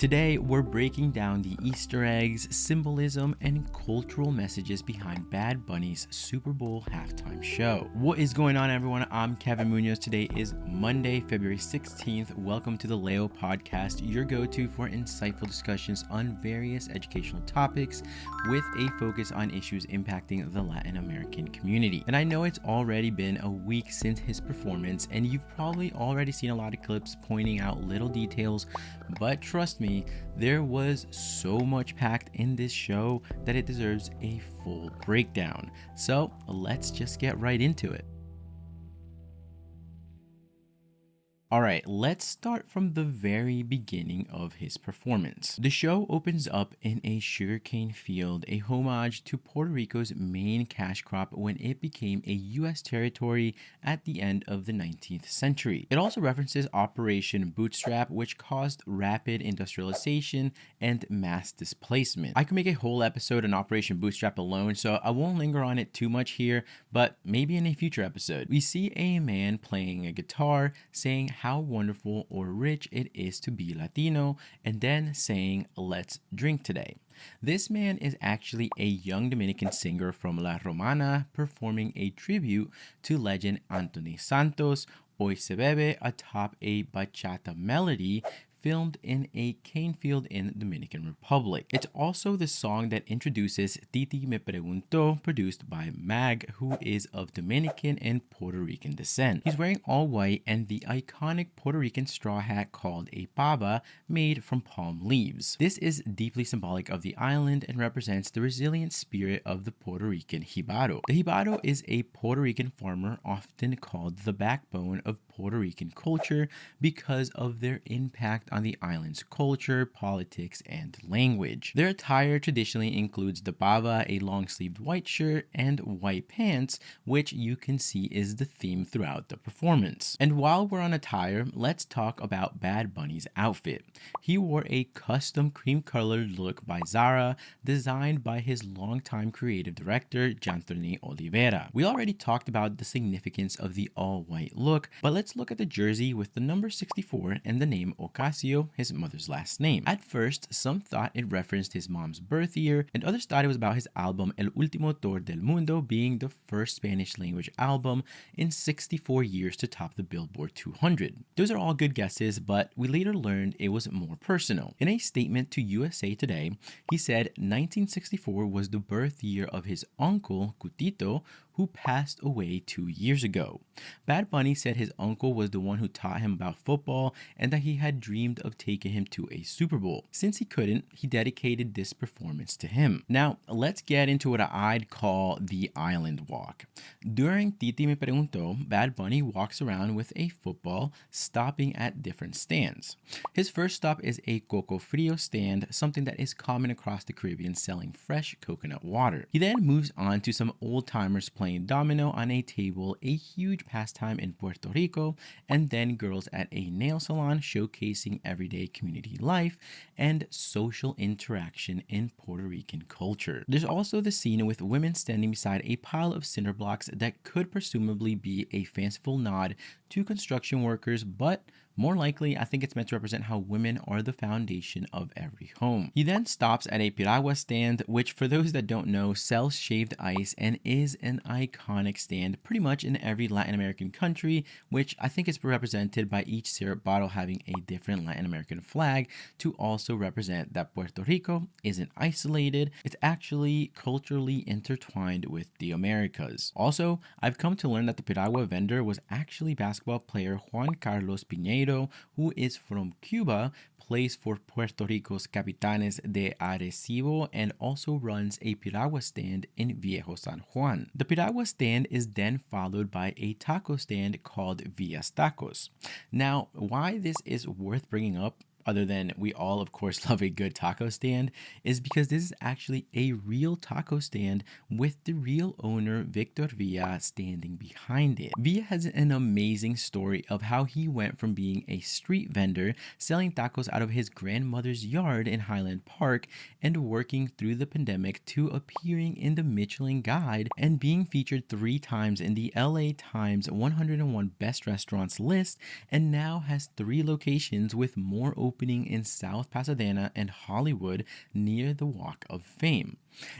Today, we're breaking down the Easter eggs, symbolism, and cultural messages behind Bad Bunny's Super Bowl halftime show. What is going on, everyone? I'm Kevin Muñoz. Today is Monday, February 16th. Welcome to the Leo Podcast, your go-to for insightful discussions on various educational topics with a focus on issues impacting the Latin American community. And I know it's already been a week since his performance, and you've probably already seen a lot of clips pointing out little details, but trust me, there was so much packed in this show that it deserves a full breakdown. So let's just get right into it. Alright, let's start from the very beginning of his performance. The show opens up in a sugarcane field, a homage to Puerto Rico's main cash crop when it became a U.S. territory at the end of the 19th century. It also references Operation Bootstrap, which caused rapid industrialization and mass displacement. I could make a whole episode on Operation Bootstrap alone, so I won't linger on it too much here, but maybe in a future episode. We see a man playing a guitar, saying how wonderful or rich it is to be Latino, and then saying, "Let's drink today." This man is actually a young Dominican singer from La Romana performing a tribute to legend Anthony Santos, Hoy Se Bebe, atop a bachata melody filmed in a cane field in Dominican Republic. It's also the song that introduces Titi Me Preguntó, produced by Mag, who is of Dominican and Puerto Rican descent. He's wearing all white and the iconic Puerto Rican straw hat called a pava, made from palm leaves. This is deeply symbolic of the island and represents the resilient spirit of the Puerto Rican jíbaro. The jíbaro is a Puerto Rican farmer often called the backbone of Puerto Rican culture because of their impact on the island's culture, politics, and language. Their attire traditionally includes the pava, a long-sleeved white shirt, and white pants, which you can see is the theme throughout the performance. And while we're on attire, let's talk about Bad Bunny's outfit. He wore a custom cream-colored look by Zara, designed by his longtime creative director, Janthony Oliveira. We already talked about the significance of the all-white look, but let's look at the jersey with the number 64 and the name Ocasio, his mother's last name. At first, some thought it referenced his mom's birth year, and others thought it was about his album El Último Tour del Mundo being the first Spanish language album in 64 years to top the Billboard 200. Those are all good guesses, but we later learned it was more personal. In a statement to USA Today, he said 1964 was the birth year of his uncle, Cutito, who passed away 2 years ago. Bad Bunny said his uncle was the one who taught him about football and that he had dreamed of taking him to a Super Bowl. Since he couldn't, he dedicated this performance to him. Now, let's get into what I'd call the island walk. During Titi Me Preguntó, Bad Bunny walks around with a football, stopping at different stands. His first stop is a Coco Frio stand, something that is common across the Caribbean, selling fresh coconut water. He then moves on to some old-timers playing domino on a table, a huge pastime in Puerto Rico, and then girls at a nail salon showcasing everyday community life and social interaction in Puerto Rican culture. There's also the scene with women standing beside a pile of cinder blocks that could presumably be a fanciful nod to construction workers, but more likely, I think it's meant to represent how women are the foundation of every home. He then stops at a piragua stand, which for those that don't know, sells shaved ice and is an iconic stand pretty much in every Latin American country, which I think is represented by each syrup bottle having a different Latin American flag to also represent that Puerto Rico isn't isolated. It's actually culturally intertwined with the Americas. Also, I've come to learn that the piragua vendor was actually basketball player Juan Carlos Piñeiro, who is from Cuba, plays for Puerto Rico's Capitanes de Arecibo, and also runs a piragua stand in Viejo San Juan. The piragua stand is then followed by a taco stand called Villa's Tacos. Now, why this is worth bringing up, other than we all of course love a good taco stand, is because this is actually a real taco stand with the real owner Victor Villa standing behind it. Villa has an amazing story of how he went from being a street vendor selling tacos out of his grandmother's yard in Highland Park and working through the pandemic to appearing in the Michelin Guide and being featured 3 times in the LA Times 101 Best Restaurants list, and now has 3 locations with more opening in South Pasadena and Hollywood near the Walk of Fame.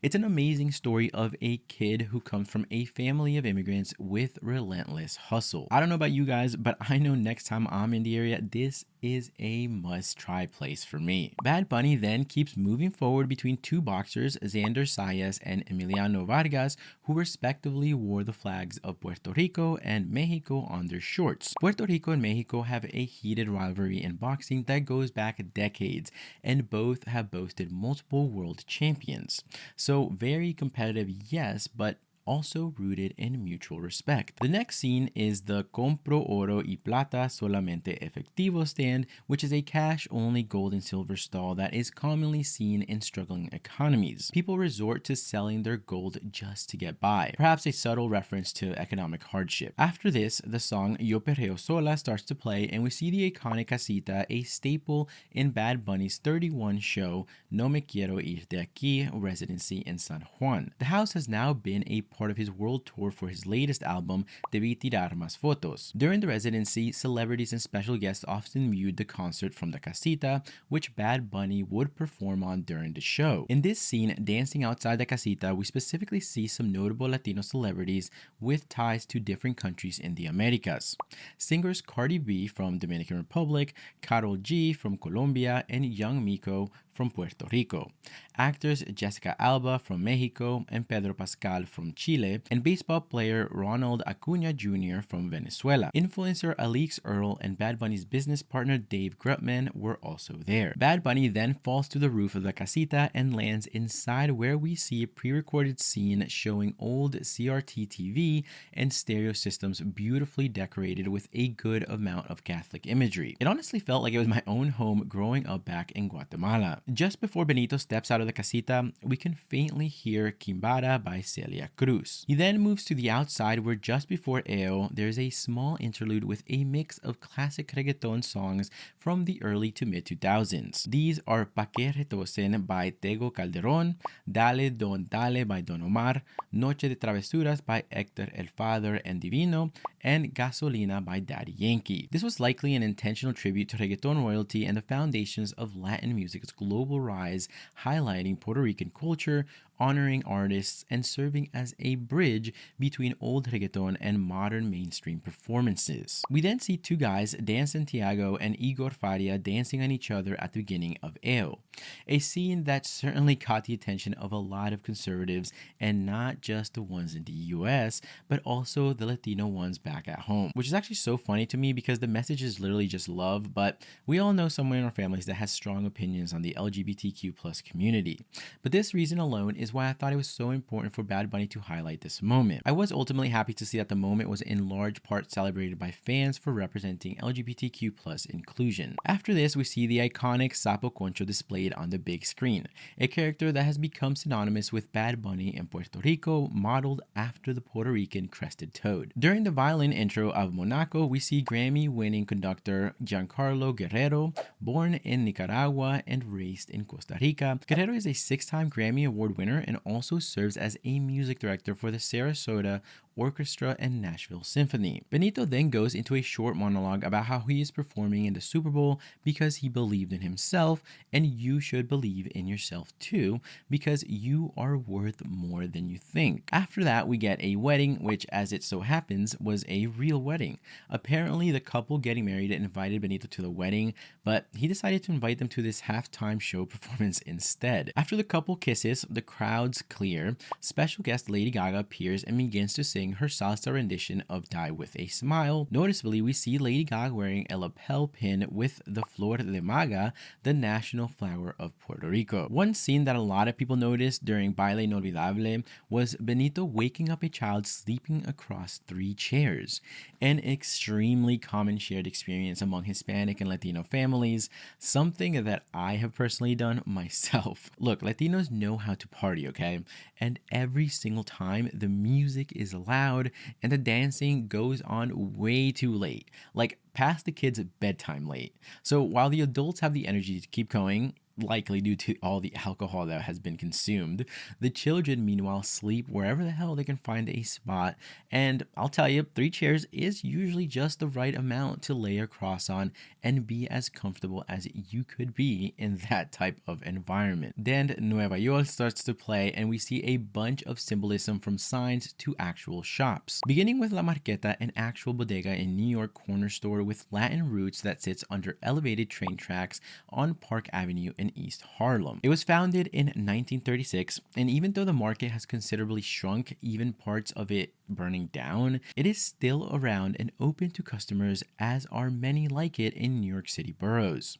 It's an amazing story of a kid who comes from a family of immigrants with relentless hustle. I don't know about you guys, but I know next time I'm in the area, this is a must-try place for me. Bad Bunny then keeps moving forward between two boxers, Xander Sayas and Emiliano Vargas, who respectively wore the flags of Puerto Rico and Mexico on their shorts. Puerto Rico and Mexico have a heated rivalry in boxing that goes back decades, and both have boasted multiple world champions. So very competitive, yes, but also rooted in mutual respect. The next scene is the Compro Oro y Plata Solamente Efectivo stand, which is a cash-only gold and silver stall that is commonly seen in struggling economies. People resort to selling their gold just to get by, perhaps a subtle reference to economic hardship. After this, the song Yo Perreo Sola starts to play, and we see the iconic casita, a staple in Bad Bunny's 31 show No Me Quiero Ir de Aquí residency in San Juan. The house has now been a part of his world tour for his latest album, Debí Tirar Más Fotos. During the residency, celebrities and special guests often viewed the concert from the casita, which Bad Bunny would perform on during the show. In this scene, dancing outside the casita, we specifically see some notable Latino celebrities with ties to different countries in the Americas. Singers Cardi B from Dominican Republic, Karol G from Colombia, and Young Miko from Puerto Rico. Actors Jessica Alba from Mexico and Pedro Pascal from Chile, and baseball player Ronald Acuna Jr. from Venezuela. Influencer Alix Earle and Bad Bunny's business partner Dave Grutman were also there. Bad Bunny then falls to the roof of the casita and lands inside, where we see a pre-recorded scene showing old CRT TV and stereo systems beautifully decorated with a good amount of Catholic imagery. It honestly felt like it was my own home growing up back in Guatemala. Just before Benito steps out of the casita, we can faintly hear Quimbara by Celia Cruz. He then moves to the outside, where just before Eo, there's a small interlude with a mix of classic reggaeton songs from the early to mid 2000s. These are Pa Que Retosen by Tego Calderón, Dale Don Dale by Don Omar, Noche de Travesuras by Hector El Father and Divino, and Gasolina by Daddy Yankee. This was likely an intentional tribute to reggaeton royalty and the foundations of Latin music's global rise, highlighting Puerto Rican culture, honoring artists, and serving as a bridge between old reggaeton and modern mainstream performances. We then see two guys, Dan Santiago and Igor Faria, dancing on each other at the beginning of Eo, a scene that certainly caught the attention of a lot of conservatives, and not just the ones in the US, but also the Latino ones back at home, which is actually so funny to me because the message is literally just love, but we all know someone in our families that has strong opinions on the LGBTQ plus community. But this reason alone is why I thought it was so important for Bad Bunny to highlight this moment. I was ultimately happy to see that the moment was in large part celebrated by fans for representing LGBTQ plus inclusion. After this, we see the iconic Sapo Concho displayed on the big screen, a character that has become synonymous with Bad Bunny in Puerto Rico, modeled after the Puerto Rican crested toad. During the violin intro of Monaco, we see Grammy-winning conductor Giancarlo Guerrero, born in Nicaragua and raised in Costa Rica. Guerrero is a 6-time Grammy Award winner and also serves as a music director for the Sarasota Orchestra and Nashville Symphony. Benito then goes into a short monologue about how he is performing in the Super Bowl because he believed in himself, and you should believe in yourself too, because you are worth more than you think. After that, we get a wedding, which, as it so happens, was a real wedding. Apparently, the couple getting married invited Benito to the wedding, but he decided to invite them to this halftime show performance instead. After the couple kisses, the crowds clear, special guest Lady Gaga appears and begins to sing her salsa rendition of Die With a Smile. Noticeably, we see Lady Gaga wearing a lapel pin with the Flor de Maga, the national flower of Puerto Rico. One scene that a lot of people noticed during Baile Inolvidable was Benito waking up a child sleeping across 3 chairs, an extremely common shared experience among Hispanic and Latino families, something that I have personally done myself. Look, Latinos know how to party, okay? And every single time the music is loud and the dancing goes on way too late, like past the kids' bedtime late. So while the adults have the energy to keep going, likely due to all the alcohol that has been consumed. The children, meanwhile, sleep wherever the hell they can find a spot. And I'll tell you, 3 chairs is usually just the right amount to lay across on and be as comfortable as you could be in that type of environment. Then Nueva York starts to play, and we see a bunch of symbolism from signs to actual shops. Beginning with La Marqueta, an actual bodega in New York corner store with Latin roots that sits under elevated train tracks on Park Avenue in East Harlem. It was founded in 1936, and even though the market has considerably shrunk, even parts of it burning down, it is still around and open to customers, as are many like it in New York City boroughs.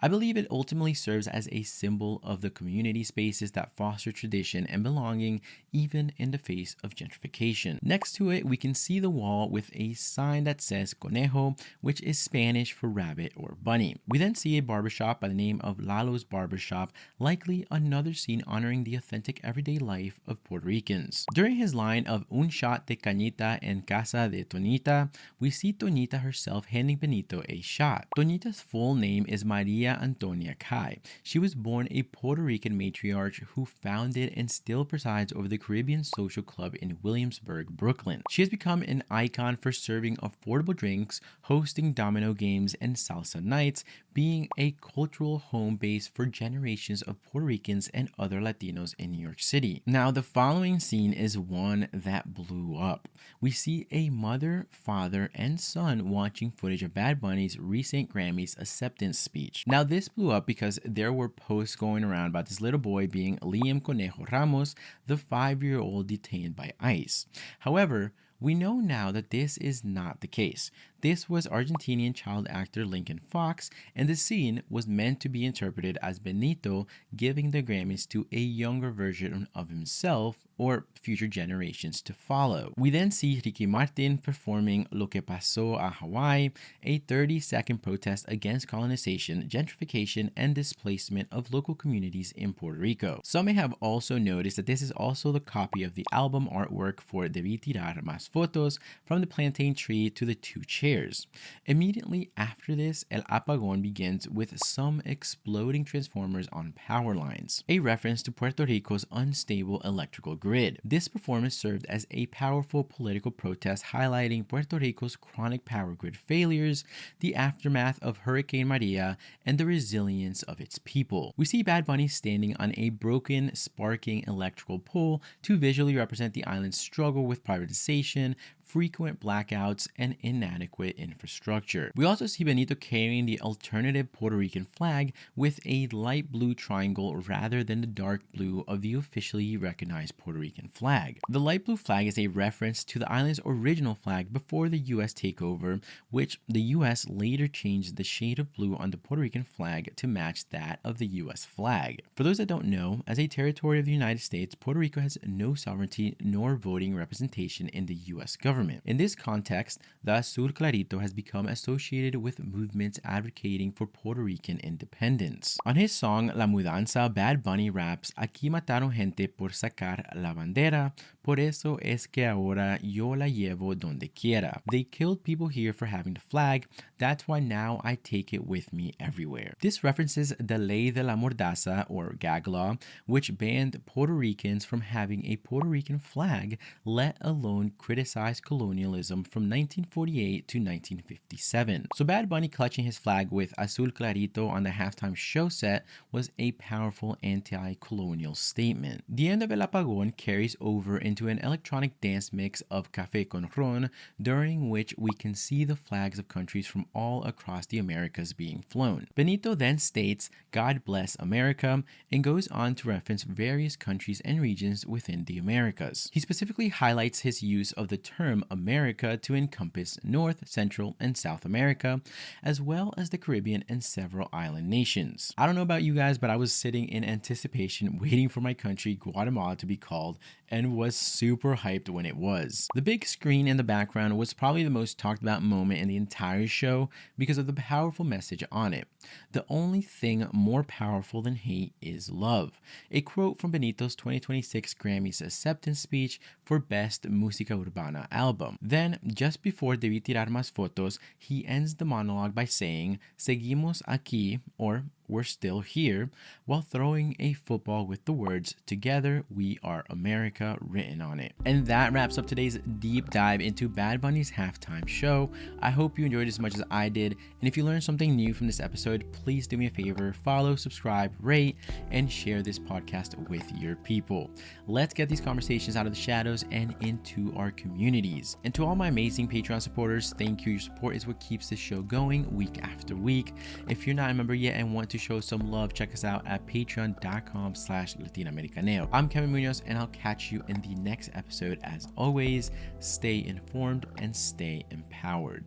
I believe it ultimately serves as a symbol of the community spaces that foster tradition and belonging even in the face of gentrification. Next to it, we can see the wall with a sign that says Conejo, which is Spanish for rabbit or bunny. We then see a barbershop by the name of Lalo's Barbershop, likely another scene honoring the authentic everyday life of Puerto Ricans. During his line of un shot de cañita en casa de Toñita, we see Toñita herself handing Benito a shot. Toñita's full name is Maria Antonia Kai. She was born a Puerto Rican matriarch who founded and still presides over the Caribbean Social Club in Williamsburg, Brooklyn. She has become an icon for serving affordable drinks, hosting domino games and salsa nights, being a cultural home base for generations of Puerto Ricans and other Latinos in New York City. Now, the following scene is one that blew up. We see a mother, father, and son watching footage of Bad Bunny's recent Grammys acceptance speech. Now, this blew up because there were posts going around about this little boy being Liam Conejo Ramos, the 5-year-old detained by ICE. However, we know now that this is not the case. This was Argentinian child actor Lincoln Fox, and the scene was meant to be interpreted as Benito giving the Grammys to a younger version of himself or future generations to follow. We then see Ricky Martin performing Lo que pasó a Hawaii, a 30-second protest against colonization, gentrification, and displacement of local communities in Puerto Rico. Some may have also noticed that this is also the copy of the album artwork for Debí Tirar Más Fotos, from the plantain tree to the 2 chairs. Immediately after this, El Apagón begins with some exploding transformers on power lines, a reference to Puerto Rico's unstable electrical grid. This performance served as a powerful political protest highlighting Puerto Rico's chronic power grid failures, the aftermath of Hurricane Maria, and the resilience of its people. We see Bad Bunny standing on a broken, sparking electrical pole to visually represent the island's struggle with privatization, frequent blackouts, and inadequate infrastructure. We also see Benito carrying the alternative Puerto Rican flag with a light blue triangle rather than the dark blue of the officially recognized Puerto Rican flag. The light blue flag is a reference to the island's original flag before the US takeover, which the US later changed the shade of blue on the Puerto Rican flag to match that of the US flag. For those that don't know, as a territory of the United States, Puerto Rico has no sovereignty nor voting representation in the US government. In this context, the Azul Clarito has become associated with movements advocating for Puerto Rican independence. On his song La Mudanza, Bad Bunny raps, Aquí mataron gente por sacar la bandera, por eso es que ahora yo la llevo donde quiera. They killed people here for having the flag, that's why now I take it with me everywhere. This references the Ley de la Mordaza, or gag law, which banned Puerto Ricans from having a Puerto Rican flag, let alone criticize colonialism, from 1948 to 1957. So Bad Bunny clutching his flag with Azul Clarito on the halftime show set was a powerful anti-colonial statement. The end of El Apagón carries over into an electronic dance mix of Café con Ron, during which we can see the flags of countries from all across the Americas being flown. Benito then states, God bless America, and goes on to reference various countries and regions within the Americas. He specifically highlights his use of the term America to encompass North, Central, and South America, as well as the Caribbean and several island nations. I don't know about you guys, but I was sitting in anticipation waiting for my country, Guatemala, to be called, and was super hyped when it was. The big screen in the background was probably the most talked about moment in the entire show because of the powerful message on it. The only thing more powerful than hate is love. A quote from Benito's 2026 Grammys acceptance speech for Best Música Urbana album. Then, just before Debí Tirar Más Fotos, he ends the monologue by saying, Seguimos aquí, or we're still here, while throwing a football with the words, "Together we are America," written on it. And that wraps up today's deep dive into Bad Bunny's halftime show. I hope you enjoyed as much as I did, and if you learned something new from this episode, please do me a favor, follow, subscribe, rate, and share this podcast with your people. Let's get these conversations out of the shadows and into our communities. And to all my amazing Patreon supporters, thank you. Your support is what keeps this show going week after week. If you're not a member yet and want to show some love, check us out at patreon.com/latinoamericaneo. I'm Kevin Muñoz, and I'll catch you in the next episode. As always, stay informed and stay empowered.